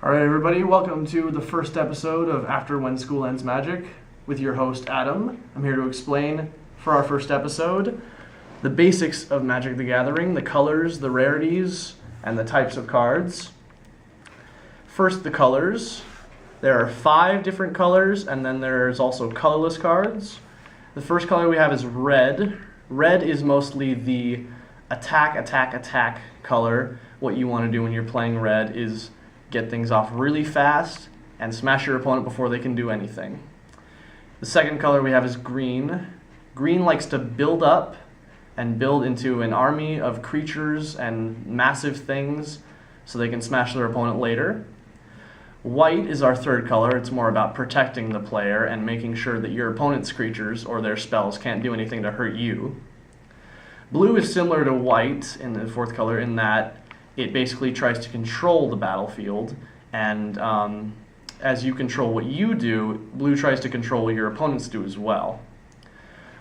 Alright everybody, welcome to the first episode of After When School Ends Magic with your host Adam. I'm here to explain for our first episode the basics of Magic the Gathering, the colors, the rarities, and the types of cards. First, the colors. There are 5 different colors, and then there's also colorless cards. The first color we have is red. Red is mostly the attack color. What you want to do when you're playing red is get things off really fast and smash your opponent before they can do anything. The second color we have is green. Green likes to build up and build into an army of creatures and massive things so they can smash their opponent later. White is our third color. It's more about protecting the player and making sure that your opponent's creatures or their spells can't do anything to hurt you. Blue is similar to white in the fourth color in that it basically tries to control the battlefield, and as you control what you do, blue tries to control what your opponents do as well.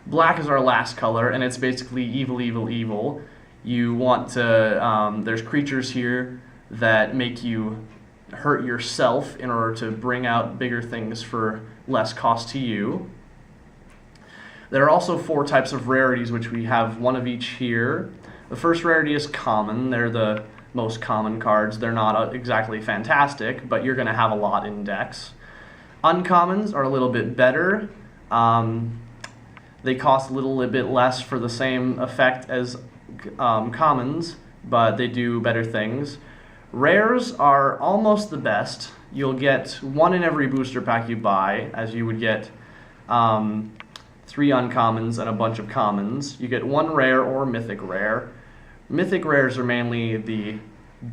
Black is our last color, and it's basically evil, evil, evil. You want to, there's creatures here that make you hurt yourself in order to bring out bigger things for less cost to you. There are also 4 types of rarities, which we have one of each here. The first rarity is common. They're the most common cards. They're not exactly fantastic, but you're going to have a lot in decks. Uncommons are a little bit better. They cost a little bit less for the same effect as commons, but they do better things. Rares are almost the best. You'll get 1 in every booster pack you buy, as you would get 3 uncommons and a bunch of commons. You get 1 rare or mythic rare. Mythic rares are mainly the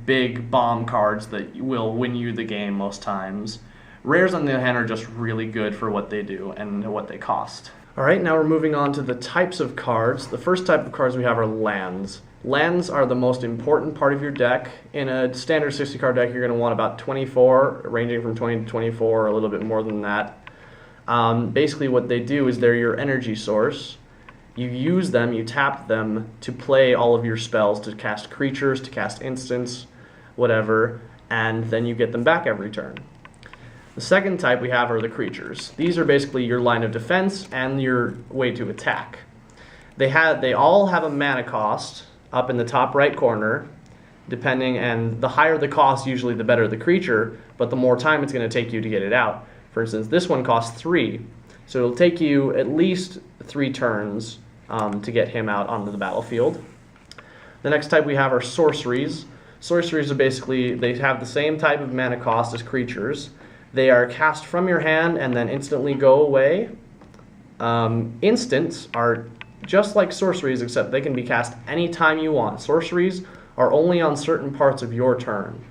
big bomb cards that will win you the game most times. Rares, on the other hand, are just really good for what they do and what they cost. Alright, now we're moving on to the types of cards. The first type of cards we have are lands. Lands are the most important part of your deck. In a standard 60 card deck, you're going to want about 24, ranging from 20 to 24, or a little bit more than that. Basically what they do is they're your energy source. You use them, you tap them to play all of your spells, to cast creatures, to cast instants, whatever, and then you get them back every turn. The second type we have are the creatures. These are basically your line of defense and your way to attack. They all have a mana cost up in the top right corner, and the higher the cost, usually the better the creature, but the more time it's going to take you to get it out. For instance, this one costs 3, so it'll take you at least 3 turns to get him out onto the battlefield. The next type we have are sorceries. Sorceries are basically, they have the same type of mana cost as creatures. They are cast from your hand and then instantly go away. Instants are just like sorceries, except they can be cast anytime you want. Sorceries are only on certain parts of your turn.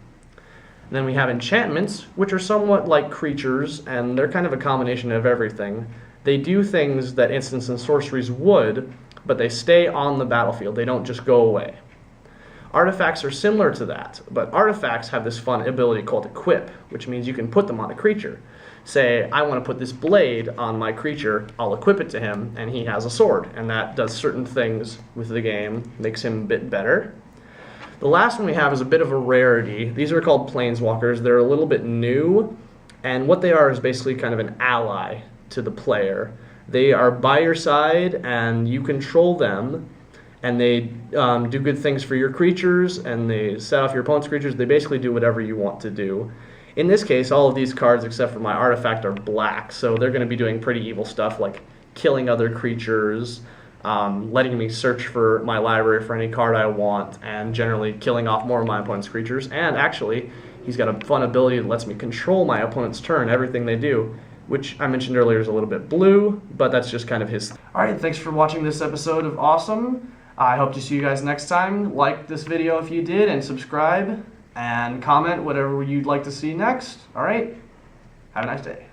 And then we have enchantments, which are somewhat like creatures, and they're kind of a combination of everything. They do things that instants and sorceries would, but they stay on the battlefield. They don't just go away. Artifacts are similar to that, but artifacts have this fun ability called equip, which means you can put them on a creature. Say, I want to put this blade on my creature, I'll equip it to him, and he has a sword, and that does certain things with the game, makes him a bit better. The last one we have is a bit of a rarity. These are called planeswalkers. They're a little bit new, and what they are is basically kind of an ally to the player. They are by your side, and you control them, and they do good things for your creatures, and they set off your opponent's creatures. They basically do whatever you want to do. In this case, all of these cards, except for my artifact, are black, so they're going to be doing pretty evil stuff, like killing other creatures, letting me search for my library for any card I want, and generally killing off more of my opponent's creatures. And actually, he's got a fun ability that lets me control my opponent's turn, everything they do, which I mentioned earlier is a little bit blue, but that's just kind of his. Alright, thanks for watching this episode of Awesome. I hope to see you guys next time. Like this video if you did, and subscribe, and comment whatever you'd like to see next. Alright, have a nice day.